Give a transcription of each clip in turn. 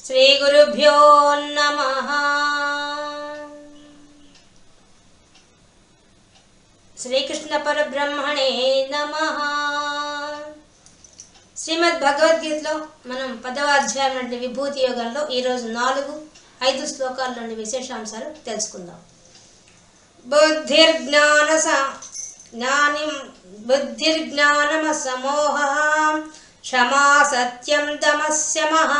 శ్రీ గురుభ్యో నమః. శ్రీకృష్ణ పరబ్రహ్మణే నమః. శ్రీమద్ భగవద్గీతలో మనం 10వ అధ్యాయం నుండి విభూతి యోగంలో ఈరోజు 4-5 శ్లోకాల్లోని విశేషాంశాలు తెలుసుకుందాం. బుద్ధిర్జ్ఞానమసమోహః క్షమా సత్యం దమస్యమః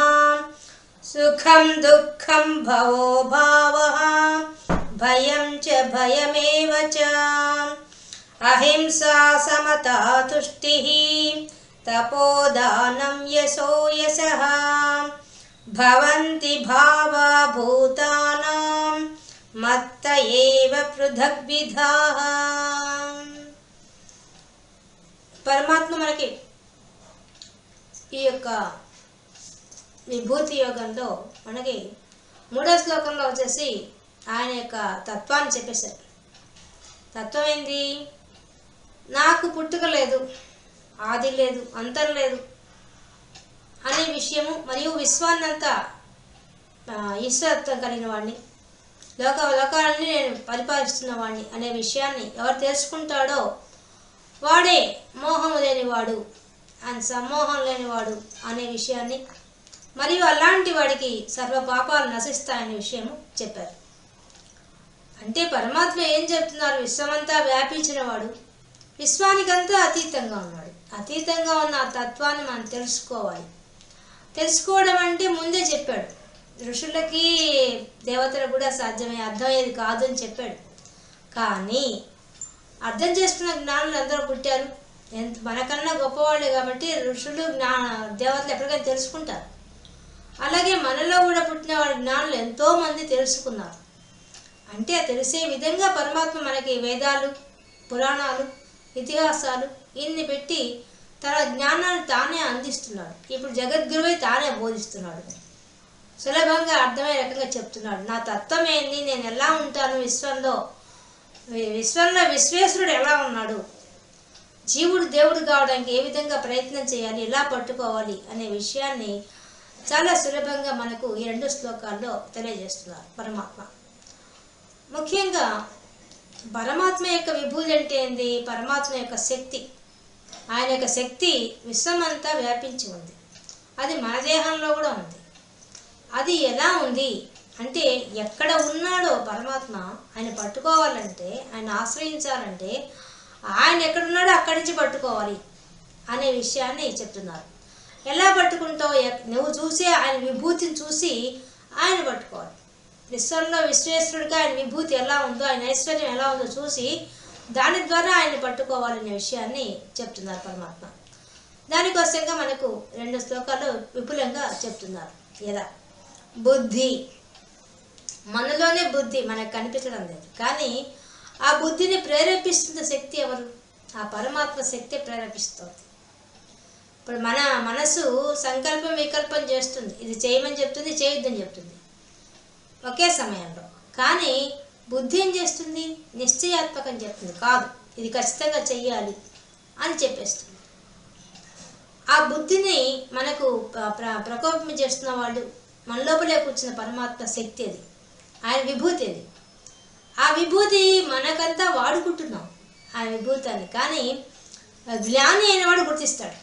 సుఖం దుఃఖం భవో భావః భయం చ భయమేవ చ అహింసా సమతా తుష్టిః తపోదానం యశో యశః భవంతి భావా భూతానాం మత్త ఏవ పృథగ్విధాః. పరమాత్మ మనకి ఈ యొక్క విభూతి యోగంలో మనకి 3వ శ్లోకంలో వచ్చేసి ఆయన యొక్క తత్వాన్ని చెప్పేశారు. తత్వం ఏంది? నాకు పుట్టుక లేదు, ఆది లేదు, అంతం లేదు అనే విషయము, మరియు విశ్వాన్నంతా ఈశ్వరత్వం కలిగిన వాడిని, లోకాలని నేను పరిపాలిస్తున్న వాడిని అనే విషయాన్ని ఎవరు తెలుసుకుంటాడో వాడే మోహము లేనివాడు అని, సమ్మోహం లేనివాడు అనే విషయాన్ని, మరియు అలాంటి వాడికి సర్వ పాపాలు నశిస్తాయనే విషయము చెప్పారు. అంటే పరమాత్మ ఏం చెప్తున్నారు? విశ్వమంతా వ్యాపించిన వాడు, విశ్వానికంతా అతీతంగా ఉన్నాడు. అతీతంగా ఉన్న ఆ తత్వాన్ని మనం తెలుసుకోవాలి. తెలుసుకోవడం అంటే ముందే చెప్పాడు, ఋషులకి దేవతలకు కూడా సాధ్యమే, అర్థమయ్యేది కాదు అని చెప్పాడు. కానీ అర్థం చేసుకున్న జ్ఞానులు అందరూ పుట్టారు, మనకన్నా గొప్పవాళ్ళే కాబట్టి ఋషులు దేవతలు ఎప్పటికైనా తెలుసుకుంటారు. అలాగే మనలో కూడా పుట్టిన వాళ్ళ జ్ఞానులు ఎంతోమంది తెలుసుకున్నారు. అంటే తెలిసే విధంగా పరమాత్మ మనకి వేదాలు, పురాణాలు, ఇతిహాసాలు ఇన్ని పెట్టి తన జ్ఞానాన్ని తానే అందిస్తున్నాడు. ఇప్పుడు జగద్గురువై తానే బోధిస్తున్నాడు. సులభంగా అర్థమయ్యే రకంగా చెప్తున్నాడు. నా తత్వం ఏంది, నేను ఎలా ఉంటాను విశ్వంలో విశ్వేశ్వరుడు ఎలా ఉన్నాడు, జీవుడు దేవుడు కావడానికి ఏ విధంగా ప్రయత్నం చేయాలి, ఎలా పట్టుకోవాలి అనే విషయాన్ని చాలా సులభంగా మనకు ఈ 2 శ్లోకాల్లో తెలియజేస్తున్నారు పరమాత్మ. ముఖ్యంగా పరమాత్మ యొక్క విభూతి అంటే ఏంది? పరమాత్మ యొక్క శక్తి. ఆయన యొక్క శక్తి విశ్వమంతా వ్యాపించి ఉంది. అది మన దేహంలో కూడా ఉంది. అది ఎలా ఉంది అంటే, ఎక్కడ ఉన్నాడో పరమాత్మ, ఆయన పట్టుకోవాలంటే, ఆయన ఆశ్రయించాలంటే, ఆయన ఎక్కడున్నాడో అక్కడి నుంచి పట్టుకోవాలి అనే విషయాన్ని చెప్తున్నారు. ఎలా పట్టుకుంటావు? నువ్వు చూసి ఆయన విభూతిని చూసి ఆయన పట్టుకోవాలి. విశ్వంలో విశ్వేశ్వరుడిగా ఆయన విభూతి ఎలా ఉందో, ఆయన ఐశ్వర్యం ఎలా ఉందో చూసి దాని ద్వారా ఆయన పట్టుకోవాలనే విషయాన్ని చెప్తున్నారు పరమాత్మ. దానికోసంగా మనకు 2 శ్లోకాలు విపులంగా చెప్తున్నారు. ఎలా? బుద్ధి, మనలోనే బుద్ధి మనకు కనిపించడం లేదు, కానీ ఆ బుద్ధిని ప్రేరేపిస్తున్న శక్తి ఎవరు? ఆ పరమాత్మ శక్తి ప్రేరేపిస్తుంది. ఇప్పుడు మన మనసు సంకల్పం వికల్పం చేస్తుంది, ఇది చేయమని చెప్తుంది, చేయొద్దని చెప్తుంది ఒకే సమయంలో. కానీ బుద్ధి ఏం చేస్తుంది? నిశ్చయాత్మకం చెప్తుంది, కాదు ఇది ఖచ్చితంగా చెయ్యాలి అని చెప్పేస్తుంది. ఆ బుద్ధిని మనకు ప్రకోపం చేస్తున్న వాళ్ళు మన లోపలే కూర్చున్న పరమాత్మ శక్తి, అది ఆయన విభూతి. అది ఆ విభూతి మనకంతా వాడుకుంటున్నాం ఆ విభూతాన్ని, కానీ జ్ఞాని అయిన వాడు గుర్తిస్తాడు,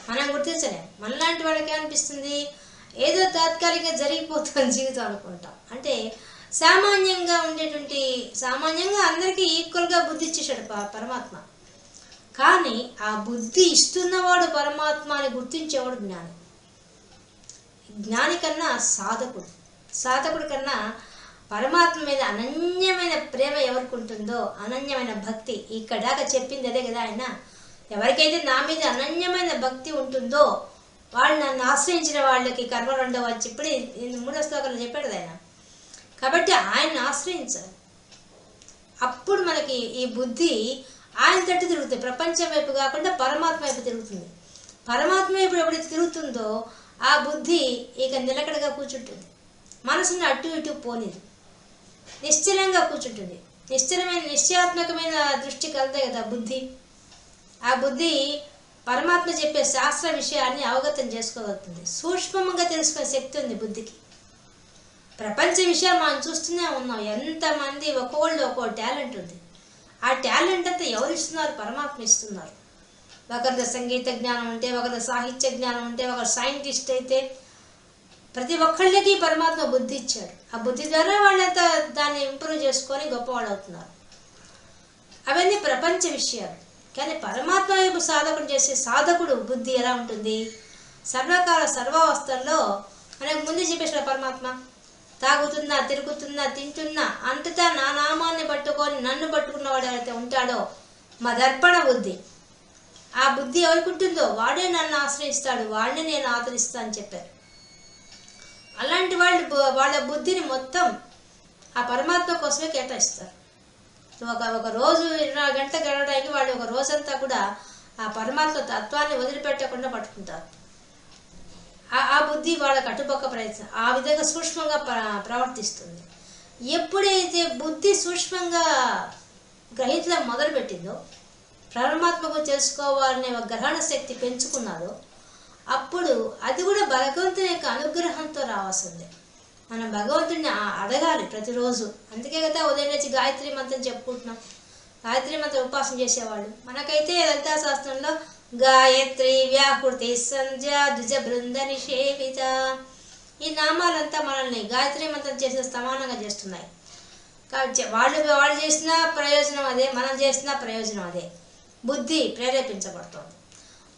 మనం గుర్తించలేం. మనలాంటి వాళ్ళకి ఏమనిపిస్తుంది? ఏదో తాత్కాలికంగా జరిగిపోతుంది జీవితం అనుకుంటాం. అంటే సామాన్యంగా అందరికీ ఈక్వల్గా బుద్ధి ఇచ్చేసాడు పరమాత్మ. కానీ ఆ బుద్ధి ఇస్తున్నవాడు పరమాత్మ అని గుర్తించేవాడు జ్ఞాని. జ్ఞాని కన్నా సాధకుడి కన్నా పరమాత్మ మీద అనన్యమైన ప్రేమ ఎవరికి ఉంటుందో, అనన్యమైన భక్తి, ఇక్కడ దాకా చెప్పింది అదే కదా ఆయన. ఎవరికైతే నా మీద అనన్యమైన భక్తి ఉంటుందో వాళ్ళు నన్ను ఆశ్రయించిన వాళ్ళకి కర్మలు ఉండవు అని చెప్పి 3వ శ్లోకంలో చెప్పాడు ఆయన. కాబట్టి ఆయన్ని ఆశ్రయించాలి. అప్పుడు మనకి ఈ బుద్ధి ఆయన తట్టు తిరుగుతుంది, ప్రపంచం వైపు కాకుండా పరమాత్మ వైపు తిరుగుతుంది. పరమాత్మ వైపు ఎప్పుడైతే తిరుగుతుందో ఆ బుద్ధి ఇక నిలకడగా కూర్చుంటుంది, మనసుని అటు ఇటు పోలేదు, నిశ్చలంగా కూర్చుంటుంది. నిశ్చలమైన నిశ్చయాత్మకమైన దృష్టి కలదే కదా బుద్ధి. ఆ బుద్ధి పరమాత్మ చెప్పే శాస్త్ర విషయాన్ని అవగతం చేసుకోగలుగుతుంది. సూక్ష్మంగా తెలుసుకునే శక్తి ఉంది బుద్ధికి. ప్రపంచ విషయాలు మనం చూస్తూనే ఉన్నాం. ఎంతమంది ఒక్కోళ్ళు ఒక్కో టాలెంట్ ఉంది. ఆ టాలెంట్ అంతా ఎవరు ఇస్తున్నారు? పరమాత్మ ఇస్తున్నారు. ఒకరిది సంగీత జ్ఞానం ఉంటే, ఒకరి సాహిత్య జ్ఞానం ఉంటే, ఒకరు సైంటిస్ట్ అయితే, ప్రతి ఒక్కళ్ళకి పరమాత్మ బుద్ధి ఇచ్చాడు. ఆ బుద్ధి ద్వారా వాళ్ళంతా దాన్ని ఇంప్రూవ్ చేసుకొని గొప్పవాళ్ళు అవుతున్నారు. అవన్నీ ప్రపంచ విషయాలు. కానీ పరమాత్మ వైపు సాధకుడు చేసే సాధకుడు బుద్ధి ఎలా ఉంటుంది? సర్వకాల సర్వావస్థల్లో మనకు ముందు చెప్పేసిన పరమాత్మ తాగుతున్నా, తిరుగుతున్నా, తింటున్నా అంతటా నా నామాన్ని పట్టుకొని నన్ను పట్టుకున్నవాడు ఎవరైతే ఉంటాడో మా దర్పణ బుద్ధి, ఆ బుద్ధి ఎవరికి ఉంటుందో వాడే నన్ను ఆశ్రయిస్తాడు, వాడిని నేను ఆదరిస్తా అని చెప్పారు. అలాంటి వాళ్ళు వాళ్ళ బుద్ధిని మొత్తం ఆ పరమాత్మ కోసమే కేటాయిస్తారు. ఒక రోజు 24 గంటలు గడవడానికి వాళ్ళు ఒక రోజంతా కూడా ఆ పరమాత్మ తత్వాన్ని వదిలిపెట్టకుండా పట్టుకుంటారు. ఆ బుద్ధి వాళ్ళకి అటుపక్క ప్రయత్నం ఆ విధంగా సూక్ష్మంగా ప్రవర్తిస్తుంది. ఎప్పుడైతే బుద్ధి సూక్ష్మంగా గ్రహించడం మొదలుపెట్టిందో, పరమాత్మకు తెలుసుకోవాలనే ఒక గ్రహణ శక్తి పెంచుకున్నాదో, అప్పుడు అది కూడా భగవంతుని యొక్క అనుగ్రహంతో రావాల్సిందే. మనం భగవంతుడిని అడగాలి ప్రతిరోజు. అందుకే కదా ఉదయం నుంచి గాయత్రి మంత్రం చెప్పుకుంటున్నాం. గాయత్రి మంత్రం ఉపాసన చేసేవాళ్ళు. మనకైతే లలితా శాస్త్రంలో గాయత్రి వ్యాహృతి సంధ్యా ద్విజ బృంద నిషేవిత, ఈ నామాలంతా మనల్ని గాయత్రి మంత్రం చేసే సమానంగా చేస్తున్నాయి. కాబట్టి వాళ్ళు చేసిన ప్రయోజనం అదే, మనం చేసిన ప్రయోజనం అదే. బుద్ధి ప్రేరేపించబడుతుంది.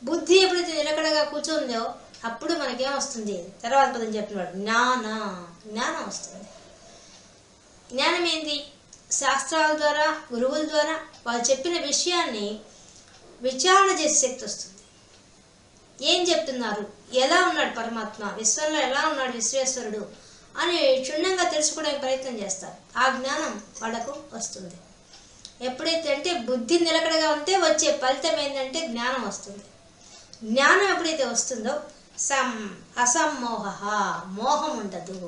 బుద్ధి ఎప్పుడైతే నిలకడగా కూర్చుందో అప్పుడు మనకేమొస్తుంది? తర్వాత పదం చెప్పినవాడు జ్ఞానం వస్తుంది. జ్ఞానం ఏంటి? శాస్త్రాల ద్వారా, గురువుల ద్వారా వాళ్ళు చెప్పిన విషయాన్ని విచారణ చేసే శక్తి వస్తుంది. ఏం చెప్తున్నారు, ఎలా ఉన్నాడు పరమాత్మ, విశ్వంలో ఎలా ఉన్నాడు విశ్వేశ్వరుడు అని క్షుణ్ణంగా తెలుసుకోవడానికి ప్రయత్నం చేస్తారు. ఆ జ్ఞానం వాళ్ళకు వస్తుంది. ఎప్పుడైతే అంటే బుద్ధి నిలకడగా ఉంటే వచ్చే ఫలితం ఏంటంటే జ్ఞానం వస్తుంది. జ్ఞానం ఎప్పుడైతే వస్తుందో అసమ్మోహ, మోహం ఉండదు.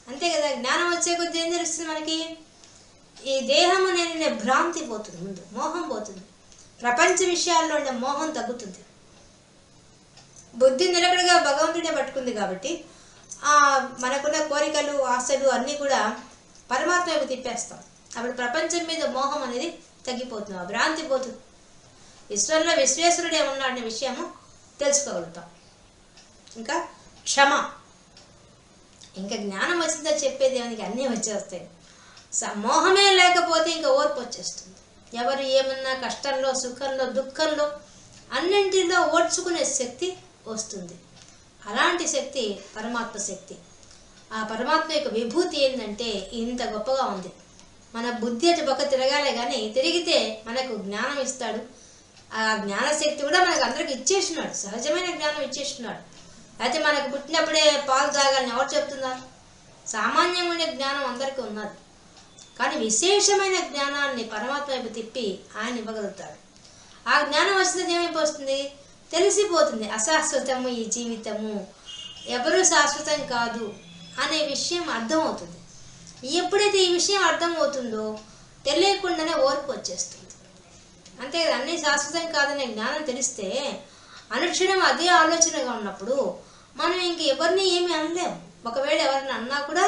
అంతే కదా. జ్ఞానం వచ్చే కొద్ది ఏం తెలుస్తుంది మనకి? ఈ దేహం అనే భ్రాంతి పోతుంది, ముందు మోహం పోతుంది, ప్రపంచ విషయాల్లో ఉండే మోహం తగ్గుతుంది. బుద్ధి నిలకడగా భగవంతుడే పట్టుకుంది కాబట్టి మనకున్న కోరికలు, ఆశలు అన్నీ కూడా పరమాత్మ వైపు తిప్పేస్తాం. అప్పుడు ప్రపంచం మీద మోహం అనేది తగ్గిపోతుంది, ఆ భ్రాంతి పోతుంది. విశ్వంలో విశ్వేశ్వరుడే ఉన్నాడనే విషయము తెలుసుకోగలుగుతాం. ఇంకా క్షమ, ఇంకా జ్ఞానం వచ్చిందో చెప్పేది ఏమనికి అన్నీ వచ్చేస్తాయి. మోహమే లేకపోతే ఇంకా ఓర్పు వచ్చేస్తుంది. ఎవరు ఏమన్నా కష్టంలో, సుఖంలో, దుఃఖంలో అన్నింటిలో ఓర్చుకునే శక్తి వస్తుంది. అలాంటి శక్తి పరమాత్మ శక్తి. ఆ పరమాత్మ యొక్క విభూతి ఏంటంటే ఇంత గొప్పగా ఉంది. మన బుద్ధి అటు పక్క తిరగాలే కానీ తిరిగితే మనకు జ్ఞానం ఇస్తాడు. ఆ జ్ఞానశక్తి కూడా మనకు అందరికి ఇచ్చేస్తున్నాడు, సహజమైన జ్ఞానం ఇచ్చేస్తున్నాడు. అయితే మనకు పుట్టినప్పుడే పాలు తాగాలని ఎవరు చెప్తున్నారు? సామాన్యంగా ఉండే జ్ఞానం అందరికీ ఉన్నది. కానీ విశేషమైన జ్ఞానాన్ని పరమాత్మ వైపు తిప్పి ఆయన ఇవ్వగలుగుతాడు. ఆ జ్ఞానం వచ్చినది ఏమైపోతుంది? తెలిసిపోతుంది. అశాశ్వతము ఈ జీవితము, ఎవరూ శాశ్వతం కాదు అనే విషయం అర్థమవుతుంది. ఎప్పుడైతే ఈ విషయం అర్థమవుతుందో తెలియకుండానే ఓర్పు వచ్చేస్తుంది. అంతే కదా. అన్నీ శాశ్వతం కాదనే జ్ఞానం తెలిస్తే అనుక్షణం అదే ఆలోచనగా ఉన్నప్పుడు మనం ఇంక ఎవరిని ఏమి అనలేము. ఒకవేళ ఎవరిని అన్నా కూడా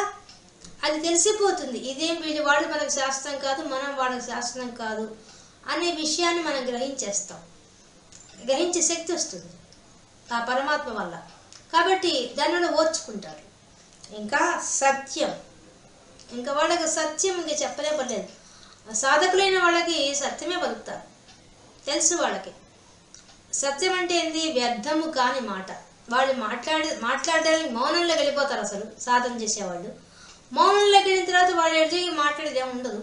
అది తెలిసిపోతుంది. ఇదేం వాడు మనకు శాశ్వతం కాదు, మనం వాళ్ళకి శాశ్వతం కాదు అనే విషయాన్ని మనం గ్రహించేస్తాం. గ్రహించే శక్తి వస్తుంది ఆ పరమాత్మ వల్ల. కాబట్టి దానివల్ల ఓర్చుకుంటారు. ఇంకా సత్యం, ఇంకా వాళ్ళకి సత్యం ఇంకా చెప్పలే పర్లేదు. సాధకులైన వాళ్ళకి సత్యమే పలుకుతారు, తెలుసు వాళ్ళకి. సత్యం అంటే ఏంది? వ్యర్థము కాని మాట. వాళ్ళు మాట్లాడడానికి మౌనంలోకి వెళ్ళిపోతారు. అసలు సాధన చేసేవాళ్ళు మౌనంలోకి వెళ్ళిన తర్వాత వాళ్ళు ఎదురు మాట్లాడేది ఏమి ఉండదు.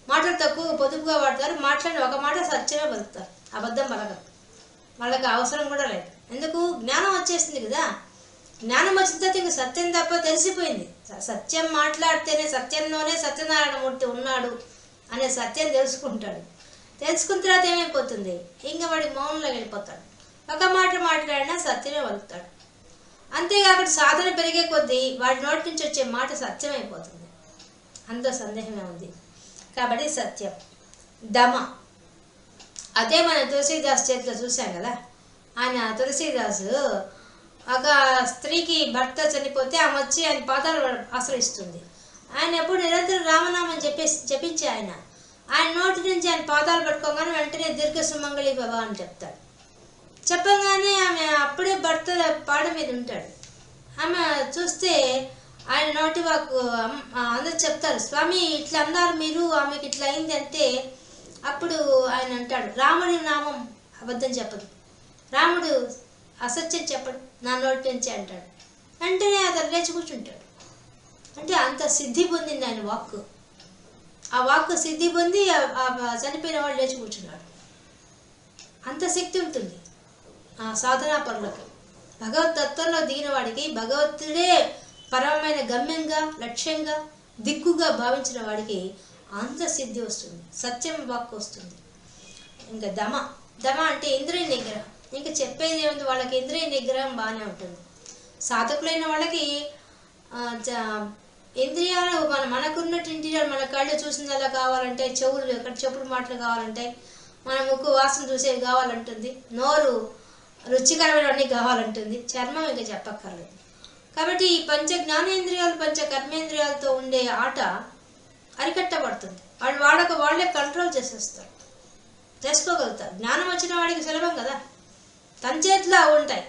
మాటలు తక్కువగా పొదుపుగా వాడతారు. మాట్లాడి ఒక మాట సత్యమే పలుకుతారు, అబద్ధం పలకరు. వాళ్ళకి అవసరం కూడా లేదు. ఎందుకు? జ్ఞానం వచ్చేసింది కదా. జ్ఞానం వచ్చిన తర్వాత ఇంక సత్యం తప్ప తెలిసిపోయింది. సత్యం మాట్లాడితేనే సత్యంలోనే సత్యనారాయణమూర్తి ఉన్నాడు అనే సత్యం తెలుసుకుంటాడు. తెలుసుకున్న తర్వాత ఏమైపోతుంది? ఇంకా వాడి మౌనంలో వెళ్ళిపోతాడు. ఒక మాట మాట్లాడినా సత్యమే పలుకుతాడు. అంతేకాకుండా సాధన పెరిగే కొద్దీ వాడి నోటి నుంచి వచ్చే మాట సత్యమైపోతుంది. అందులో సందేహమే ఉంది. కాబట్టి సత్యం. దమ, అదే మనం తులసీదాస్ చేతిలో చూసాం కదా. ఆయన తులసీదాసు ఒక స్త్రీకి భర్త చనిపోతే ఆమె వచ్చి ఆయన పాదాలు ఆశ్రయిస్తుంది. ఆయన ఎప్పుడు నిరంతరం రామనామం జపించే ఆయన నోటి నుంచి ఆయన పాదాలు పట్టుకోగానే వెంటనే దీర్ఘ సుమంగళి భవ అని చెప్తాడు. చెప్పగానే ఆమె అప్పుడే భర్త పాడ మీద ఉంటాడు. ఆమె చూస్తే ఆయన నోటి వాకు అందరు చెప్తారు, స్వామి ఇట్లా అన్నారు మీరు, ఆమెకి ఇట్లా అయింది అంటే అప్పుడు ఆయన అంటాడు, రాముడి నామం అబద్ధం చెప్పదు, రాముడు అసత్యం చెప్పడు, నా నోటి నుంచి అంటాడు. వెంటనే అతను లేచి కూర్చుంటాడు. అంటే అంత సిద్ధి పొందింది ఆయన వాక్కు. ఆ వాక్కు సిద్ధి పొంది చనిపోయిన వాడు లేచి కూర్చున్నాడు. అంత శక్తి ఉంటుంది ఆ సాధనా పరులకు. భగవతత్వంలో దిగిన వాడికి భగవంతుడే పరమమైన గమ్యంగా, లక్ష్యంగా, దిక్కుగా భావించిన వాడికి అంత సిద్ధి వస్తుంది, సత్యం వాక్కు వస్తుంది. ఇంకా దమ అంటే ఇంద్రియ నిగ్రహం. ఇంకా చెప్పేది ఏముంది, వాళ్ళకి ఇంద్రియ నిగ్రహం బాగానే ఉంటుంది. సాధకులైన వాళ్ళకి ఇంద్రియాలు మనకున్నట్టు ఇంద్రియాలు, మన కళ్ళు చూసిందలా కావాలంటే, చెవులు మాటలు కావాలంటే, మన ముక్కు వాసన చూసేవి కావాలంటుంది, నోరు రుచికరమైనవన్నీ కావాలంటుంది, చర్మం ఇంకా చెప్పక్కర్లేదు. కాబట్టి ఈ పంచ జ్ఞానేంద్రియాలు పంచ కర్మేంద్రియాలతో ఉండే ఆట అరికట్టబడుతుంది. వాళ్ళే కంట్రోల్ చేసుకోగలుగుతారు. జ్ఞానం వచ్చిన వాడికి సులభం కదా, తన చేతిలో ఉంటాయి,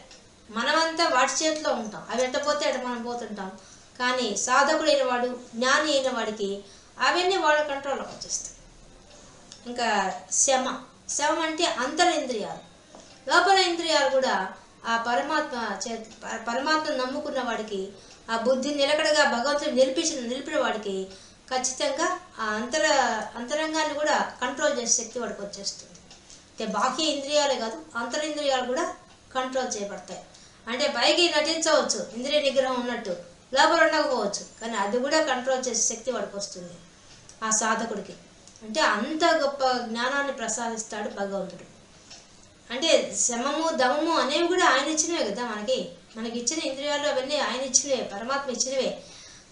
మనమంతా వాటి చేతిలో ఉంటాం. అవి ఎట్టపోతే అట మనం పోతుంటాం. కానీ సాధకుడైన వాడు, జ్ఞాని అయిన వాడికి అవన్నీ వాళ్ళ కంట్రోల్లోకి వచ్చేస్తాయి. ఇంకా శవం అంటే అంతరింద్రియాలు, లోపల ఇంద్రియాలు కూడా ఆ పరమాత్మ నమ్ముకున్న వాడికి, ఆ బుద్ధి నిలకడగా భగవంతుడు నిలిపిన వాడికి ఖచ్చితంగా ఆ అంతరంగాన్ని కూడా కంట్రోల్ చేసే శక్తి వాడికి వచ్చేస్తుంది. అంటే బాహ్య ఇంద్రియాలే కాదు, అంతరింద్రియాలు కూడా కంట్రోల్ చేయబడతాయి. అంటే పైకి నటించవచ్చు ఇంద్రియ నిగ్రహం ఉన్నట్టు, లోపల ఉండకపోవచ్చు, కానీ అది కూడా కంట్రోల్ చేసే శక్తి వాడికి వస్తుంది ఆ సాధకుడికి. అంటే అంత గొప్ప జ్ఞానాన్ని ప్రసాదిస్తాడు భగవంతుడు. అంటే శమము దమము అనేవి కూడా ఆయన ఇచ్చినవే కదా, మనకి ఇచ్చిన ఇంద్రియాలు అవన్నీ ఆయన ఇచ్చినవే, పరమాత్మ ఇచ్చినవే.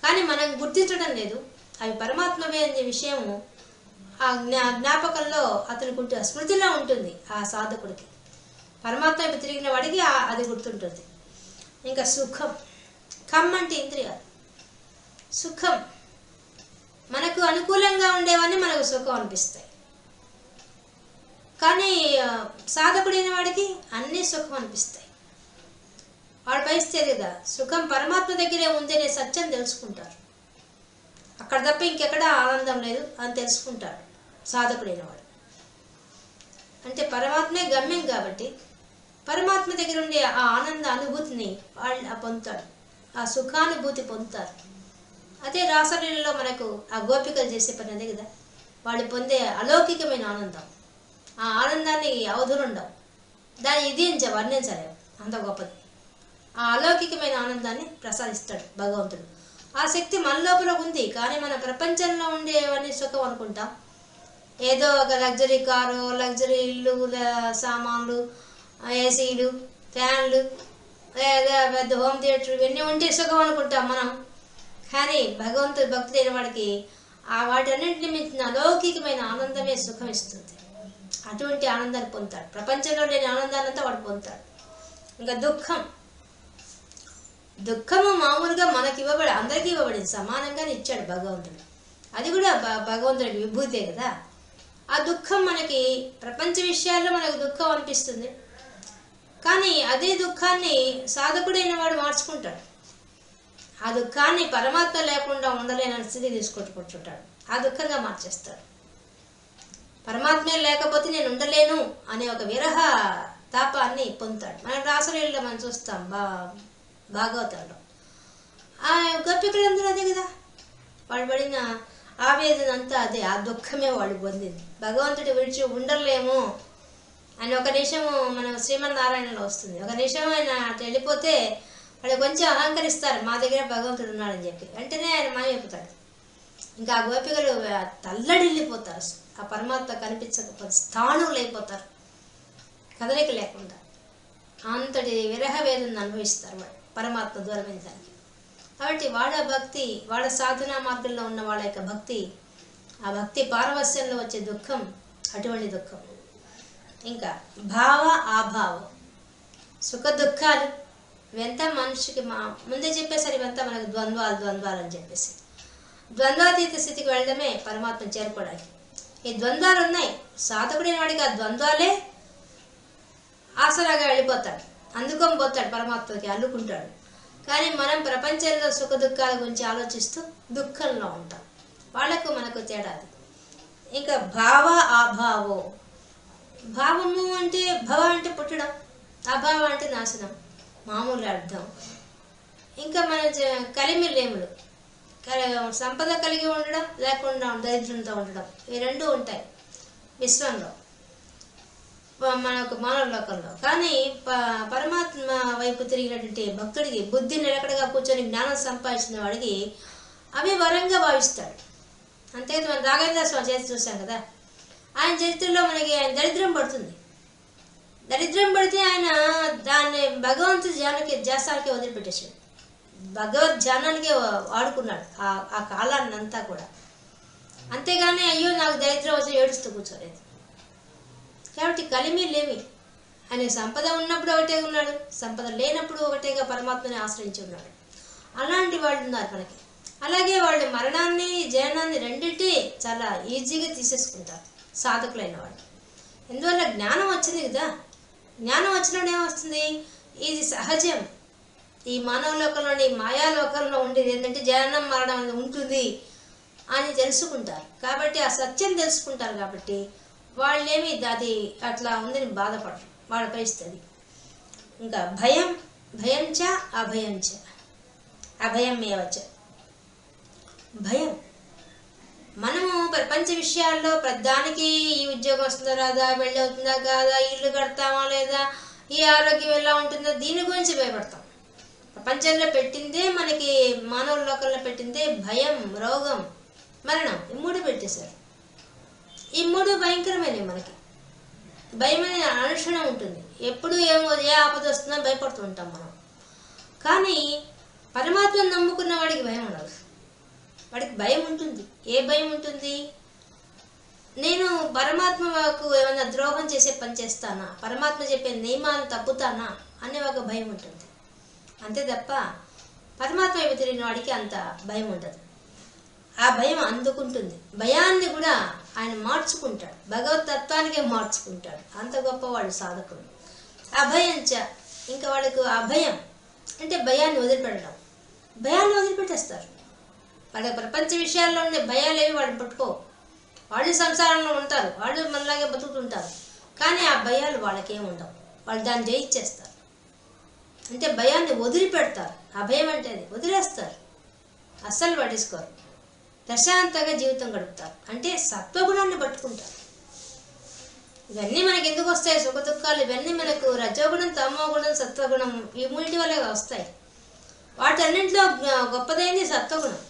కానీ మనం గుర్తించడం లేదు అవి పరమాత్మవే అనే విషయము ఆ జ్ఞాపకంలో అతనికి స్మృతిలో ఉంటుంది. ఆ సాధకుడికి పరమాత్మ తిరిగిన వాడికి అది గుర్తుంటుంది. ఇంకా ఖం అంటే ఇంద్రియాలు. సుఖం మనకు అనుకూలంగా ఉండేవన్నీ మనకు సుఖం అనిపిస్తాయి. కానీ సాధకుడైన వాడికి అన్నీ సుఖం అనిపిస్తాయి. వాడి పరిస్థితి కదా, సుఖం పరమాత్మ దగ్గరే ఉందనే సత్యం తెలుసుకుంటారు. అక్కడ తప్ప ఇంకెక్కడ ఆనందం లేదు అని తెలుసుకుంటాడు సాధకుడైన వాడు. అంటే పరమాత్మే గమ్యం కాబట్టి పరమాత్మ దగ్గర ఉండే ఆ ఆనంద అనుభూతిని వాళ్ళు పొందుతాడు, ఆ సుఖానుభూతి పొందుతారు. అదే రాసలీలలో మనకు ఆ గోపికలు చేసే పని అదే కదా, వాళ్ళు పొందే అలౌకికమైన ఆనందం. ఆ ఆనందాన్ని అవధులుండవు, దాన్ని ఇది వర్ణించలేవు, అంత గొప్పది. ఆ అలౌకికమైన ఆనందాన్ని ప్రసాదిస్తాడు భగవంతుడు. ఆ శక్తి మన లోపల ఉంది. కానీ మన ప్రపంచంలో ఉండేవన్నీ సుఖం అనుకుంటాం. ఏదో ఒక లగ్జరీ కారు, లగ్జరీ ఇల్లు, సామాన్లు, ఏసీలు, ఫ్యాన్లు, లేదా పెద్ద హోమ్ థియేటర్, ఇవన్నీ ఉంటే సుఖం అనుకుంటాం మనం. కానీ భగవంతుడు భక్తులైన వాడికి ఆ వాటన్నింటిని మించిన అలౌకికమైన ఆనందమే సుఖం ఇస్తుంది. అటువంటి ఆనందాన్ని పొందుతాడు. ప్రపంచంలో లేని ఆనందాన్ని అంతా వాడు పొందుతాడు. ఇంకా దుఃఖము మామూలుగా మనకి అందరికీ ఇవ్వబడింది, సమానంగానే ఇచ్చాడు భగవంతుడు. అది కూడా భగవంతుడికి విభూతే కదా. ఆ దుఃఖం మనకి ప్రపంచ విషయాల్లో మనకు దుఃఖం అనిపిస్తుంది. కానీ అదే దుఃఖాన్ని సాధకుడైన వాడు మార్చుకుంటాడు. ఆ దుఃఖాన్ని పరమాత్మ లేకుండా ఉండలేని స్థితి తీసుకొచ్చుకుంటుంటాడు, ఆ దుఃఖంగా మార్చేస్తాడు. పరమాత్మే లేకపోతే నేను ఉండలేను అనే ఒక విరహ తాపాన్ని పొందుతాడు. మన రాసలీలలో మనం చూస్తాం భాగవతంలో. ఆ గోపికలందరూ అదే కదా, వాళ్ళు పడిన ఆవేదన అంతా అదే, ఆ దుఃఖమే వాళ్ళు పొందింది. భగవంతుడి విడిచి ఉండలేము అని ఒక నిమిషం మన శ్రీమన్నారాయణలో వస్తుంది. ఒక నిమిషం ఆయన అటు వెళ్ళిపోతే వాళ్ళు కొంచెం అహంకరిస్తారు, మా దగ్గర భగవంతుడు ఉన్నాడని చెప్పి. వెంటనే ఆయన మాయమైపోతాడు. ఇంకా ఆ గోపికలు తల్లడిల్లిపోతారు, ఆ పరమాత్మ కనిపించకపోతే స్థాణువులు అయిపోతారు, కదలిక లేకుండా. అంతటి విరహ వేదన అనుభవిస్తారు వాడు పరమాత్మ దూరమైన దానికి. కాబట్టి వాళ్ళ భక్తి, వాళ్ళ సాధనా మార్గంలో ఉన్న వాళ్ళ యొక్క భక్తి, ఆ భక్తి పారవస్యంలో వచ్చే దుఃఖం అటువంటి దుఃఖం. ఇంకా ఆభావం. సుఖ దుఃఖాలు ఇవంతా మనిషికి ముందే చెప్పేసరి ఇవంతా మనకు ద్వంద్వాలు అని చెప్పేసి ద్వంద్వాతీత స్థితికి వెళ్ళడమే పరమాత్మ చేరుకోవడానికి. ఈ ద్వంద్వాలు ఉన్నాయి, సాధకుడైన వాడికి ఆ ద్వంద్వాలే ఆసరాగా వెళ్ళిపోతాడు, అందుకొని పోతాడు, పరమాత్మకి అల్లుకుంటాడు. కానీ మనం ప్రపంచంలో సుఖ దుఃఖాల గురించి ఆలోచిస్తూ దుఃఖంలో ఉంటాం. వాళ్ళకు మనకు తేడాది. ఇంకా భావ అభావో, భావము అంటే భవ అంటే పుట్టడం, అభావ అంటే నాశనం, మామూలు అర్థం. ఇంకా మన కలిమిలేములు, సంపద కలిగి ఉండడం, లేకుండా దరిద్రంతో ఉండడం, ఈ రెండు ఉంటాయి విశ్వంలో, మనకు మానవ లోకంలో. కానీ పరమాత్మ వైపు తిరిగినటువంటి భక్తుడికి, బుద్ధి నిలకడగా కూర్చొని జ్ఞానం సంపాదించిన వాడికి అవి వరంగా భావిస్తాడు. అంతే మనం రాఘవేంద్ర స్వామి చేసి చూసాం కదా, ఆయన చరిత్రలో మనకి ఆయన దరిద్రం పడుతుంది. దరిద్రం పడితే ఆయన దాన్ని భగవంతుడి ధ్యాసాలకే వదిలిపెట్టేశాడు, భగవద్ ధ్యానానికే వాడుకున్నాడు ఆ కాలాన్ని అంతా కూడా. అంతేగాని అయ్యో నాకు దరిద్రం వచ్చి ఏడుస్తూ కూర్చోలేదు. కాబట్టి కలిమి లేమి, ఆయన సంపద ఉన్నప్పుడు ఒకటే ఉన్నాడు, సంపద లేనప్పుడు ఒకటేగా పరమాత్మని ఆశ్రయించి ఉన్నాడు. అలాంటి వాళ్ళు ఉన్నారు మనకి. అలాగే వాళ్ళు మరణాన్ని జననాన్ని రెండింటి చాలా ఈజీగా తీసేసుకుంటారు సాధకులైన వాళ్ళు. ఎందువల్ల జ్ఞానం వచ్చింది కదా, జ్ఞానం వచ్చినప్పుడు ఏమొస్తుంది, ఇది సహజం. ఈ మానవ లోకంలోని మాయాలోకంలో ఉండేది ఏంటంటే జననం మరణం అనేది ఉంటుంది అని తెలుసుకుంటారు. కాబట్టి ఆ సత్యం తెలుసుకుంటారు. కాబట్టి వాళ్ళేమి అది అట్లా ఉందని బాధపడరు, వాళ్ళ పరిస్థితి. ఇంకా భయం, భయంచ అభయంచ, అభయం ఏవచ్చ. భయం, మనము ప్రపంచ విషయాల్లో ప్రధానికి ఈ ఉద్యోగం వస్తుందా రాదా, పెళ్ళి అవుతుందా కాదా, ఇల్లు కడతామా లేదా, ఈ ఆరోగ్యం ఎలా ఉంటుందో, దీని గురించి భయపడతాం. ప్రపంచంలో పెట్టిందే మనకి, మానవ లోకంలో పెట్టిందే భయం, రోగం, మరణం, ఈ మూడు పెట్టేశారు. ఈ మూడు భయంకరమైనవి మనకి. భయం అనేది అనుక్షణం ఉంటుంది, ఎప్పుడు ఏ ఆపద వస్తుందో భయపడుతూ ఉంటాం మనం. కానీ పరమాత్మను నమ్ముకున్న వాడికి భయం ఉండదు, వాడికి భయం ఉంటుంది. ఏ భయం ఉంటుంది, నేను పరమాత్మకు ఏమైనా ద్రోహం చేసే పని చేస్తానా, పరమాత్మ చెప్పే నియమాలను తప్పుతానా అనే ఒక భయం ఉంటుంది. అంతే తప్ప పరమాత్మ వైపు తిరిగిన వాడికి అంత భయం ఉండదు. ఆ భయం అందుకుంటుంది. భయాన్ని కూడా ఆయన మార్చుకుంటాడు, భగవతత్వానికే మార్చుకుంటాడు. అంత గొప్పవాడు సాధకుడు. అభయంచ, ఇంకా వాళ్ళకు అభయం అంటే భయాన్ని వదిలిపెట్టడం. భయాన్ని వదిలిపెట్టేస్తారు. వాళ్ళ ప్రపంచ విషయాల్లో ఉండే భయాలు ఏవి వాళ్ళు పట్టుకో, వాళ్ళు సంసారంలో ఉంటారు, వాళ్ళు మనలాగే బతుకుతుంటారు. కానీ ఆ భయాలు వాళ్ళకేమి ఉండవు, వాళ్ళు దాన్ని జయించేస్తారు. అంటే భయాన్ని వదిలిపెడతారు. అభయం అంటే అది వదిలేస్తారు, అస్సలు పట్టించుకోరు, ప్రశాంతంగా జీవితం గడుపుతారు. అంటే సత్వగుణాన్ని పట్టుకుంటారు. ఇవన్నీ మనకి ఎందుకు వస్తాయి, సుఖ దుఃఖాలు ఇవన్నీ మనకు రజోగుణం, తమోగుణం, సత్వగుణం, ఈ మూడింటి వల్లే వస్తాయి. వాటన్నింటిలో గొప్పదైంది సత్వగుణం.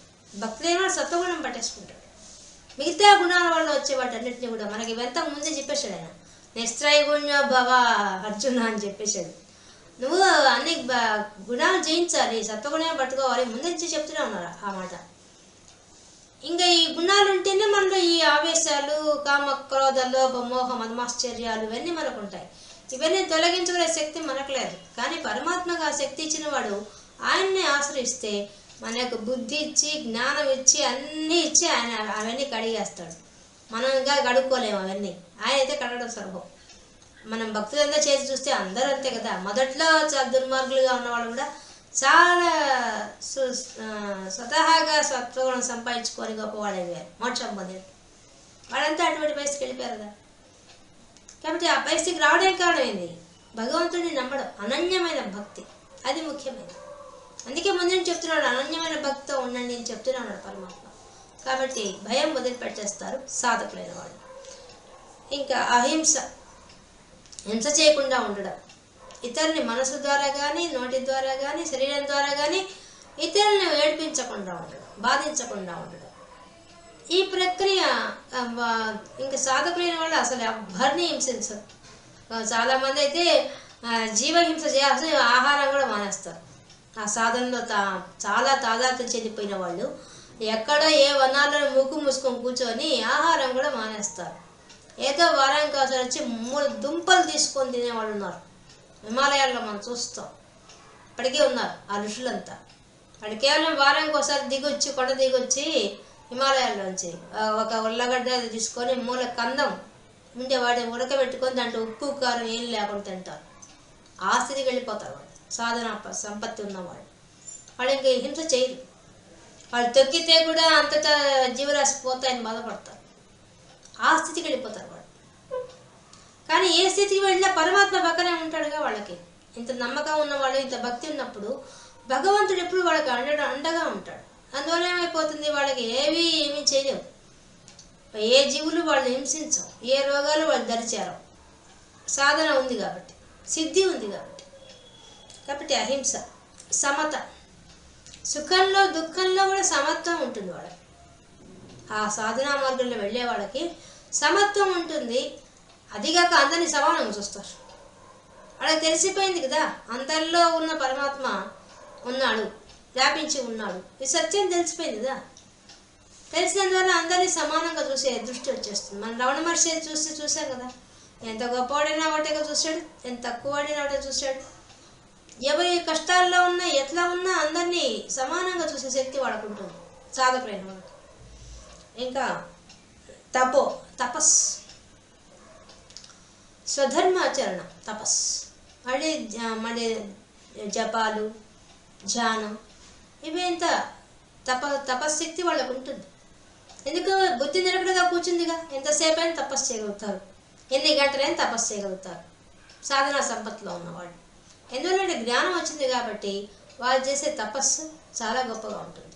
భక్తులైన సత్వగుణం పట్టేసుకుంటాడు. మిగతా గుణాల వల్ల వచ్చే వాటన్నింటినీ కూడా మనకి ఇవంతా ముందే చెప్పేశాడు ఆయన. నిస్త్రైగుణ్యో భవ అర్జున అని చెప్పేశాడు. నువ్వు అన్ని గుణాలు జయించాలి, సత్వగుణమే పట్టుకోవాలి, ముందే చెప్తూనే ఉన్నారు ఆ మాట. ఇంకా ఈ గుణాలు ఉంటేనే మనలో ఈ ఆవేశాలు, కామ, క్రోధ, లోభ, మోహ, మదమాశ్చర్యాలు ఇవన్నీ మనకు ఉంటాయి. ఇవన్నీ తొలగించుకునే శక్తి మనకు లేదు. కానీ పరమాత్మకు ఆ శక్తి ఇచ్చిన వాడు ఆయన్ని ఆశ్రయిస్తే మనకు బుద్ధి ఇచ్చి, జ్ఞానం ఇచ్చి, అన్నీ ఇచ్చి ఆయన అవన్నీ కడిగేస్తాడు. మనం ఇంకా కడుక్కోలేము అవన్నీ, ఆయన అయితే కడగడం సులభం. మనం భక్తులంతా చేసి చూస్తే అందరూ అంతే కదా. మొదట్లో చాలా దుర్మార్గులుగా ఉన్నవాళ్ళు కూడా చాలా స్వతహాగా సత్వగుణం సంపాదించుకొని గొప్పవాళ్ళు అయ్యారు, మోక్షం పొందారు. వాళ్ళంతా అటువంటి పరిస్థితికి వెళ్ళిపోయారు కదా. కాబట్టి ఆ పరిస్థితికి రావడానికి కారణం ఏంది, భగవంతుడిని నమ్మడం, అనన్యమైన భక్తి, అది ముఖ్యమైనది. అందుకే ముందు చెప్తున్నాడు, అనన్యమైన భక్తితో ఉండండి అని చెప్తున్నాడు పరమాత్మ. కాబట్టి భయం వదిలిపెట్టేస్తారు సాధకులైన వాళ్ళు. ఇంకా అహింస, హింస చేయకుండా ఉండడం, ఇతరుని మనసు ద్వారా కానీ, నోటి ద్వారా కానీ, శరీరం ద్వారా కానీ ఇతరులను ఏడిపించకుండా ఉండడం, బాధించకుండా ఉండడం. ఈ ప్రక్రియ ఇంకా సాధకులైన వాళ్ళు అసలు ఎవ్వరిని హింసించరు. చాలామంది అయితే జీవహింస చేయాల్సి ఆహారం కూడా మానేస్తారు. ఆ సాధనలో చాలా తాదాత్మ్యం చెందిపోయిన వాళ్ళు ఎక్కడో ఏ వనాలను మూకు మూసుకొని కూర్చొని ఆహారం కూడా మానేస్తారు. ఏదో వారానికి అవసరం వచ్చి 3 దుంపలు తీసుకొని తినేవాళ్ళు ఉన్నారు. హిమాలయాల్లో మనం చూస్తాం. ఇప్పటికే ఉన్నారు ఆ ఋషులంతా. వాళ్ళు కేవలం వారానికి ఒకసారి దిగొచ్చి కొండ దిగొచ్చి హిమాలయాల్లోంచి ఒక ఉల్లగడ్డ తీసుకొని మూల కందం ఉంటే వాటిని ఉడకబెట్టుకొని దాంట్లో ఉప్పు కారం ఏం లేకుండా తింటారు. ఆ స్థితికి వెళ్ళిపోతారు వాళ్ళు. సాధన సంపత్తి ఉన్నవాళ్ళు. వాళ్ళు ఇంకా హింస చేయరు. వాళ్ళు తొక్కితే కూడా అంతటా జీవరాశి పోతాయని బాధపడతారు. ఆ స్థితికి వెళ్ళిపోతారు వాళ్ళు. కానీ ఏ స్థితికి వెళ్ళినా పరమాత్మ పక్కనే ఉంటాడుగా వాళ్ళకి. ఇంత నమ్మకం ఉన్నవాళ్ళు, ఇంత భక్తి ఉన్నప్పుడు భగవంతుడు ఎప్పుడు వాళ్ళకి అండగా ఉంటాడు. అందువల్ల ఏమైపోతుంది, వాళ్ళకి ఏమీ చేయలేవు. ఏ జీవులు వాళ్ళు హింసించవు, ఏ రోగాలు వాళ్ళు దరిచేరవు. సాధన ఉంది కాబట్టి, సిద్ధి ఉంది కాబట్టి అహింస, సమత, సుఖంలో దుఃఖంలో కూడా సమత్వం ఉంటుంది వాళ్ళకి. ఆ సాధనా మార్గంలో వెళ్ళే వాళ్ళకి సమత్వం ఉంటుంది. అదిగాక అందరినీ సమానంగా చూస్తారు. వాళ్ళకి తెలిసిపోయింది కదా, అందరిలో ఉన్న పరమాత్మ ఉన్నాడు, వ్యాపించి ఉన్నాడు. ఈ సత్యం తెలిసిపోయింది కదా. తెలిసినందువల్ల అందరినీ సమానంగా చూసే దృష్టి వచ్చేస్తుంది. మనం రమణ మహర్షి చూసాం కదా, ఎంత గొప్పవాడైనా ఒకటేగా చూశాడు, ఎంత తక్కువవాడైనా ఒకటే చూశాడు. ఎవరి కష్టాల్లో ఉన్నా ఎట్లా ఉన్నా అందరినీ సమానంగా చూసే శక్తి వాడుకుంటుంది సాధకులైన వాళ్ళకి. ఇంకా తపస్, స్వధర్మాచరణ, తపస్, మళ్ళీ జపాలు, ధ్యానం, ఇవేంత తపశ్శక్తి వాళ్ళకు ఉంటుంది. ఎందుకు, బుద్ధి నిలకడగా కూర్చుందిగా. ఎంతసేపు అయినా తపస్సు చేయగలుగుతారు, ఎన్ని గంటలైనా తపస్సు చేయగలుగుతారు సాధనా సంపత్తిలో ఉన్నవాళ్ళు. ఎందుకంటే జ్ఞానం వచ్చింది కాబట్టి వాళ్ళు చేసే తపస్సు చాలా గొప్పగా ఉంటుంది.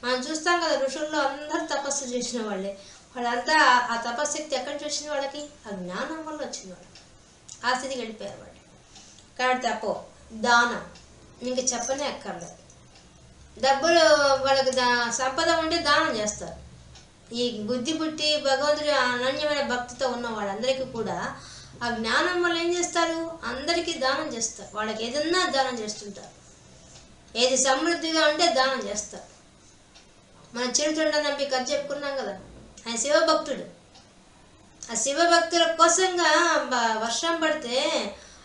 మనం చూస్తాం కదా, ఋషుల్లో అందరూ తపస్సు చేసిన వాళ్ళే. వాళ్ళంతా ఆ తపశ్శక్తి ఎక్కడి నుంచి వచ్చింది వాళ్ళకి, ఆ జ్ఞానం వల్ల వచ్చింది వాళ్ళకి. ఆ స్థితికి వెళ్ళిపోయారు వాళ్ళు. కాబట్టి దానం ఇంక చెప్పనే అక్కర్లేదు. డబ్బులు వాళ్ళకి సంపద ఉంటే దానం చేస్తారు. ఈ బుద్ధి పుట్టి భగవంతుడి అనన్యమైన భక్తితో ఉన్న వాళ్ళందరికీ కూడా ఆ జ్ఞానం వల్ల ఏం చేస్తారు, అందరికీ దానం చేస్తారు. వాళ్ళకి ఏదన్నా దానం చేస్తుంటారు. ఏది సమృద్ధిగా ఉంటే దానం చేస్తారు. మన చిరుతుండ నంపి కథ చెప్పుకున్నాం కదా, ఆయన శివభక్తుడు. ఆ శివభక్తుల కోసంగా వర్షం పడితే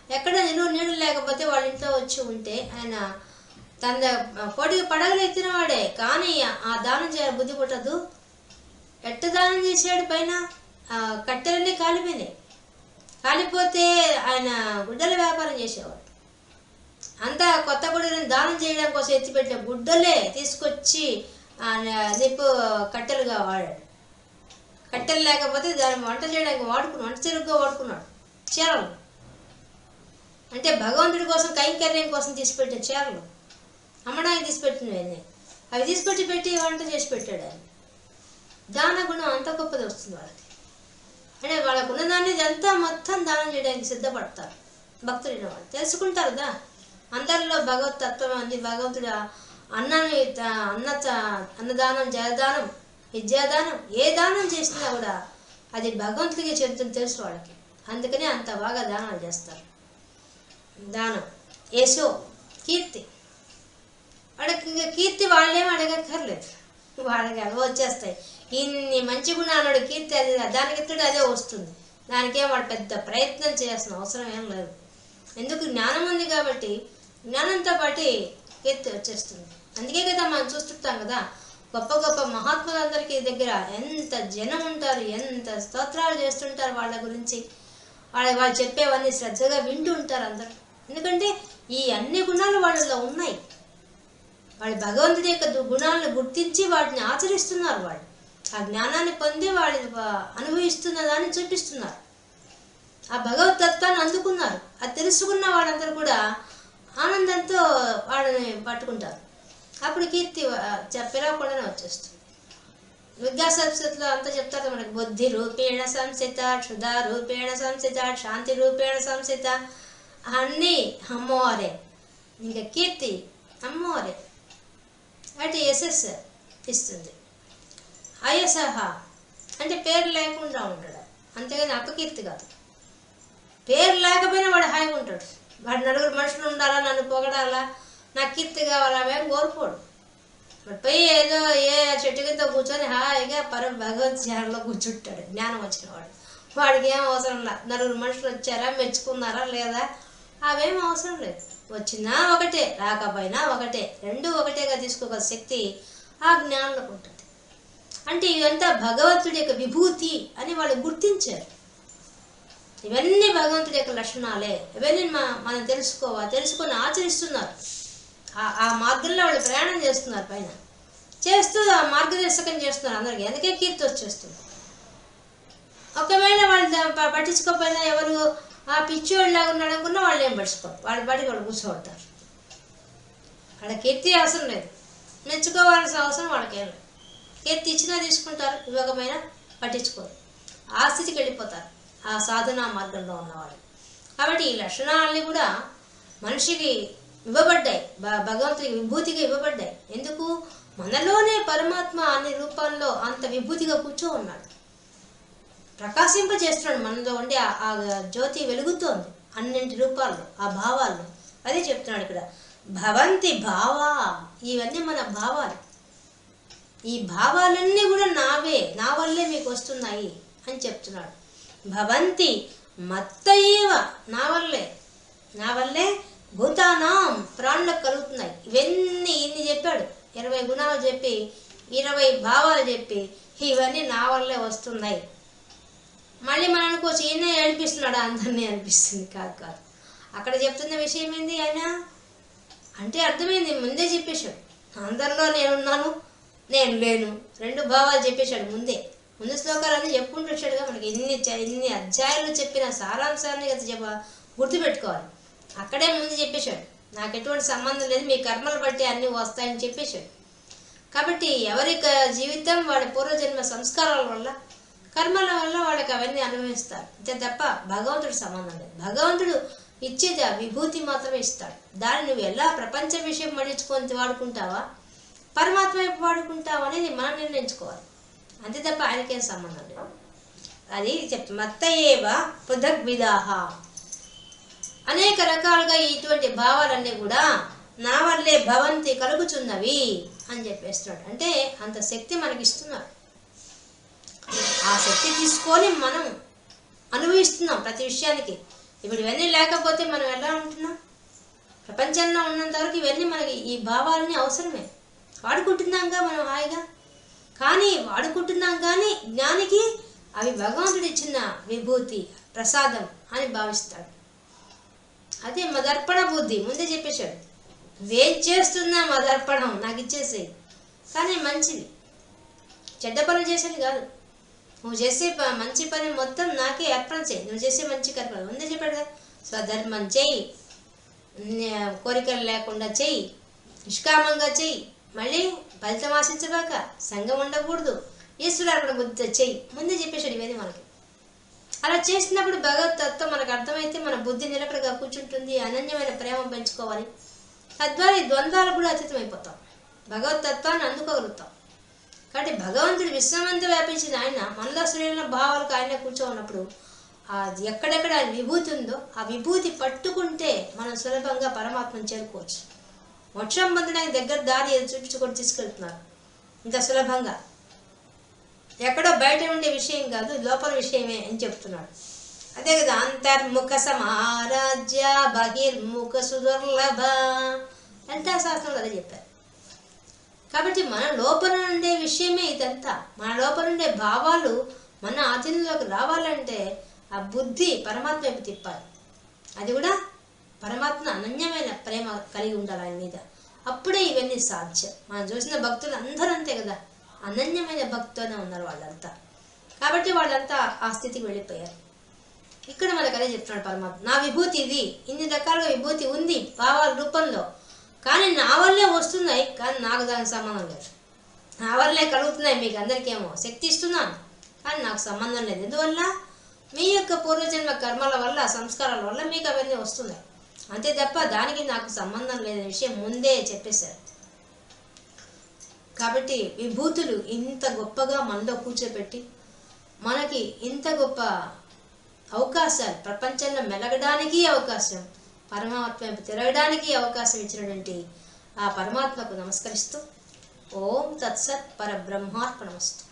ఎక్కడ నీళ్ళు లేకపోతే వాళ్ళ ఇంట్లో వచ్చి ఉంటే ఆయన తన పోటీకి పడగలు ఎత్తినవాడే, కానీ ఆ దానం చేయాలి బుద్ధి పుట్టదు. ఎట్ట దానం చేసాడు, పైన కట్టెలన్నీ కాలిపోయినాయి. కాలిపోతే ఆయన గుడ్డల వ్యాపారం చేసేవాడు. అంతా కొత్త గుడ్డలను దానం చేయడం కోసం ఎత్తిపెట్టిన గుడ్డలే తీసుకొచ్చి నిప్పు కట్టెలుగా వాడాడు. కట్టెలు లేకపోతే దాన్ని వంట చేయడానికి వంట చెరుగ్గా వాడుకున్నాడు. చీరలు అంటే భగవంతుడి కోసం కైంకర్యం కోసం తీసిపెట్టిన చీరలు, అమ్మడానికి తీసిపెట్టినవన్నీ అవి తీసుకొచ్చి పెట్టి వంట చేసి పెట్టాడు ఆయన. దాన గుణం అంత గొప్పది వస్తుంది వాళ్ళకి. అంటే వాళ్ళకు ఉన్నదాన్ని అంతా మొత్తం దానం చేయడానికి సిద్ధపడతారు భక్తులైన వాళ్ళు. తెలుసుకుంటారు కదా అందరిలో భగవత్ తత్వం అంది. భగవంతుడు అన్నాన్ని అన్నదానం, జలదానం, విద్యాదానం, ఏ దానం చేసినా కూడా అది భగవంతుడికి చెబుతుంది తెలుసు వాళ్ళకి. అందుకని అంత బాగా దానాలు చేస్తారు. దానం, యశో, కీర్తి. వాళ్ళకి ఇంకా కీర్తి వాళ్ళేం అడగక్కర్లేదు, వాళ్ళకి అవి వచ్చేస్తాయి. ఇన్ని మంచి గుణాలు కీర్తి అది దానికి ఎత్తుడు అదే వస్తుంది. దానికేం వాడు పెద్ద ప్రయత్నం చేయాల్సిన అవసరం ఏం లేదు. ఎందుకు, జ్ఞానం ఉంది కాబట్టి జ్ఞానంతో పాటు కీర్తి వచ్చేస్తుంది. అందుకే కదా మనం చూస్తుంటాం కదా, గొప్ప గొప్ప మహాత్ములందరికీ దగ్గర ఎంత జనం ఉంటారు, ఎంత స్తోత్రాలు చేస్తుంటారు వాళ్ళ గురించి. వాళ్ళు చెప్పేవన్నీ శ్రద్ధగా వింటూ ఉంటారు అందరూ. ఎందుకంటే ఈ అన్ని గుణాలు వాళ్ళలో ఉన్నాయి. వాళ్ళు భగవంతుడి యొక్క గుణాలను గుర్తించి వాటిని ఆచరిస్తున్నారు. వాళ్ళు ఆ జ్ఞానాన్ని పొంది వాళ్ళు అనుభవిస్తున్న దాన్ని చూపిస్తున్నారు. ఆ భగవతత్వాన్ని అందుకున్నారు. అది తెలుసుకున్న వాళ్ళందరూ కూడా ఆనందంతో వాళ్ళని పట్టుకుంటారు. అప్పుడు కీర్తి పిలవకుండానే వచ్చేస్తుంది. విద్యాసంస్థలో అంతా చెప్తారు మనకి, బుద్ధి రూపేణ సంస్థిత, క్షుధా రూపేణ సంస్థిత, శాంతి రూపేణ సంస్థిత, అన్నీ అమ్మవారే. ఇంకా కీర్తి అమ్మవారే. అటు యశస్సు ఇస్తుంది. అయసహ అంటే పేరు లేకుండా ఉండడం, అంతేగాని అపకీర్తి కాదు. పేరు లేకపోయినా వాడు హాయిగా ఉంటాడు. వాడు నలుగురు మనుషులు ఉండాలా, నన్ను పొగడాలా, నాకు కీర్తి కావాలా, అవేం కోరుకోడు. వాడు పోయి ఏదో ఏ చెట్టు కింద కూర్చొని హాయిగా భగవద్ ధ్యానంలో కూర్చుంటాడు. జ్ఞానం వచ్చిన వాడు. వాడికి ఏం అవసరం లేదు. నలుగురు మనుషులు వచ్చారా, మెచ్చుకున్నారా లేదా, అవేం అవసరం లేదు. వచ్చినా ఒకటే, రాకపోయినా ఒకటే, రెండు ఒకటేగా తీసుకోగల శక్తి ఆ జ్ఞానంలోకి ఉంటుంది. అంటే ఇదంతా భగవంతుడి యొక్క విభూతి అని వాళ్ళు గుర్తించారు. ఇవన్నీ భగవంతుడి యొక్క లక్షణాలే, ఇవన్నీ మనం తెలుసుకొని ఆచరిస్తున్నారు. ఆ మార్గంలో వాళ్ళు ప్రయాణం చేస్తున్నారు, పైన చేస్తూ ఆ మార్గదర్శకం చేస్తున్నారు అందరికీ. అందుకే కీర్తి వచ్చేస్తుంది. ఒకవేళ వాళ్ళు పట్టించుకోకపోయినా, ఎవరు ఆ పిచ్చోళ్ళలాగా ఉన్నాడు అనుకున్నా వాళ్ళు ఏం పట్టించుకోరు, వాళ్ళ పాటికి వాళ్ళు కూర్చోబడతారు. వాళ్ళ కీర్తి అవసరం లేదు, మెచ్చుకోవాల్సిన అవసరం వాళ్ళకేం లేదు. కీర్తి ఇచ్చినా తీసుకుంటారు, ఇవ్వకపోయినా పట్టించుకోరు. ఆ స్థితికి వెళ్ళిపోతారు ఆ సాధనా మార్గంలో ఉన్నవాళ్ళు. కాబట్టి ఈ లక్షణాలన్నీ కూడా మనిషికి ఇవ్వబడ్డాయి, భగవంతుడికి విభూతిగా ఇవ్వబడ్డాయి. ఎందుకు? మనలోనే పరమాత్మ అన్ని రూపాల్లో అంత విభూతిగా కూర్చో ఉన్నాడు, ప్రకాశింపజేస్తున్నాడు. మనలో ఉండి ఆ జ్యోతి వెలుగుతోంది అన్నింటి రూపాల్లో, ఆ భావాల్లో. అదే చెప్తున్నాడు ఇక్కడ, భవంతి భావా. ఇవన్నీ మన భావాలు. ఈ భావాలన్నీ కూడా నావే, నా వల్లే మీకు వస్తున్నాయి అని చెప్తున్నాడు. భవంతి మత్తయేవ, నా వల్లే భూతానాం, ప్రాణులకు కలుగుతున్నాయి. ఇన్ని చెప్పాడు. 20 గుణాలు చెప్పి, 20 భావాలు చెప్పి, ఇవన్నీ నా వల్లే వస్తున్నాయి. మళ్ళీ మనం అనుకోవచ్చు ఈయనే ఏడిపిస్తున్నాడు అందరినీ అనిపిస్తుంది. కాదు. అక్కడ చెప్తున్న విషయం ఏంది? ఆయన అంటే అర్థమైంది, ముందే చెప్పేశాడు. అందరిలో నేనున్నాను, నేను లేను, రెండు భావాలు చెప్పేశాడు ముందు శ్లోకాలన్నీ చెప్పుకుంటూ వచ్చాడుగా. మనకి ఇన్ని అధ్యాయాలు చెప్పిన సారాంశాన్ని గుర్తుపెట్టుకోవాలి. అక్కడే ముందు చెప్పేశాడు, నాకు ఎటువంటి సంబంధం లేదు, మీ కర్మలు బట్టి అన్నీ వస్తాయని చెప్పేశాడు. కాబట్టి ఎవరి జీవితం వాడి పూర్వజన్మ సంస్కారాల వల్ల, కర్మల వల్ల వాళ్ళకి అవన్నీ అనుభవిస్తారు. అంతే తప్ప భగవంతుడు సంబంధం లేదు. భగవంతుడు ఇచ్చేది ఆ విభూతి మాత్రమే ఇస్తాడు. దాన్ని నువ్వు ఎలా ప్రపంచ విషయం మడించుకొని వాడుకుంటావా, పరమాత్మ వైపు వాడుకుంటావా అనేది మనం నిర్ణయించుకోవాలి. అంతే తప్ప ఆయనకేం సంబంధం లేదు. అది మత్తయేవ పృథగ్విదాహ. అనేక రకాలుగా ఇటువంటి భావాలన్నీ కూడా నా వల్లే భవంతి కలుగుచున్నవి అని చెప్పేస్తున్నాడు. అంటే అంత శక్తి మనకి ఇస్తున్నాడు. ఆ శక్తి తీసుకొని మనం అనుభవిస్తున్నాం ప్రతి విషయానికి. ఇప్పుడు ఇవన్నీ లేకపోతే మనం ఎలా ఉంటున్నాం? ప్రపంచంలో ఉన్నంత వరకు ఇవన్నీ మనకి, ఈ భావాలని అవసరమే, వాడుకుంటున్నాంగా మనం హాయిగా. కానీ వాడుకుంటున్నాం కానీ జ్ఞానికి అవి భగవంతుడు ఇచ్చిన విభూతి, ప్రసాదం అని భావిస్తాడు. అదే మదర్పణ బుద్ధి. ముందే చెప్పేశాడు, వేం చేస్తున్నా మదర్పణం నాకు ఇచ్చేసేది. కానీ మంచిది, చెడ్డ పనులు చేసేది కాదు. నువ్వు చేసే మంచి పని మొత్తం నాకే అర్పణ చేయి, నువ్వు చేసే మంచి కర్మ. ముందే చెప్పాడు కదా, స్వధర్మం చెయ్యి, కోరికలు లేకుండా చెయ్యి, నిష్కామంగా చెయ్యి, మళ్ళీ ఫలితం ఆశించబాక, సంఘం ఉండకూడదు, ఈశ్వరార్పణ బుద్ధి చెయ్యి. ముందే చెప్పేశాడు ఇవన్నీ మనకి. అలా చేసినప్పుడు భగవతత్వం మనకు అర్థమైతే మన బుద్ధి నిలకడగా కూర్చుంటుంది. అనన్యమైన ప్రేమ పెంచుకోవాలి. తద్వారా ఈ ద్వంద్వాలు కూడా అతీతం అయిపోతాం, భగవతత్వాన్ని అందుకోగలుగుతాం. కాబట్టి భగవంతుడు విశ్వమంతా వ్యాపించిన ఆయన మనలో శరీరంలో భావాలకు ఆయన కూర్చో ఉన్నప్పుడు అది ఎక్కడెక్కడ విభూతి ఉందో ఆ విభూతి పట్టుకుంటే మనం సులభంగా పరమాత్మను చేరుకోవచ్చు. మోక్షం పొందడానికి దగ్గర దారి చూపించుకొని తీసుకెళ్తున్నారు ఇంత సులభంగా. ఎక్కడో బయట ఉండే విషయం కాదు, లోపల విషయమే అని చెప్తున్నాడు. అదే కదా, అంతర్ముఖ సమారాజ్య బహిర్ముఖ సుదుర్లభ లలితా శాస్త్రంలో అదే చెప్పారు. కాబట్టి మన లోపల ఉండే విషయమే ఇదంతా. మన లోపల ఉండే భావాలు మన ఆధీనంలోకి రావాలంటే ఆ బుద్ధి పరమాత్మ వైపు తిప్పాలి. అది కూడా పరమాత్మ అనన్యమైన ప్రేమ కలిగి ఉండాలి ఆయన మీద. అప్పుడే ఇవన్నీ సాధ్యం. మనం చూసిన భక్తులు అందరూ అంతే కదా, అనన్యమైన భక్తితోనే ఉన్నారు వాళ్ళంతా. కాబట్టి వాళ్ళంతా ఆ స్థితికి వెళ్ళిపోయారు. ఇక్కడ మనకు అదే చెప్తున్నాడు పరమాత్మ, నా విభూతి ఇది, ఇన్ని రకాలుగా విభూతి ఉంది భావాల రూపంలో, కానీ నా వల్లే వస్తున్నాయి, కానీ నాకు దానికి సంబంధం లేదు. నా వల్లే కలుగుతున్నాయి, మీకు అందరికేమో శక్తి ఇస్తున్నాను, కానీ నాకు సంబంధం లేదు. ఎందువల్ల? మీ యొక్క పూర్వజన్మ కర్మల వల్ల, సంస్కారాల వల్ల మీకు అవన్నీ వస్తున్నాయి. అంతే తప్ప దానికి నాకు సంబంధం లేదనే విషయం ముందే చెప్పేశారు. కాబట్టి విభూతులు ఇంత గొప్పగా మనలో కూర్చోబెట్టి మనకి ఇంత గొప్ప అవకాశాలు, ప్రపంచంలో మెలగడానికి అవకాశం, పరమాత్మ వైపు తిరగడానికి అవకాశం ఇచ్చినటువంటి ఆ పరమాత్మకు నమస్కరిస్తూ ఓం తత్సత్ పరబ్రహ్మార్పణమస్తు.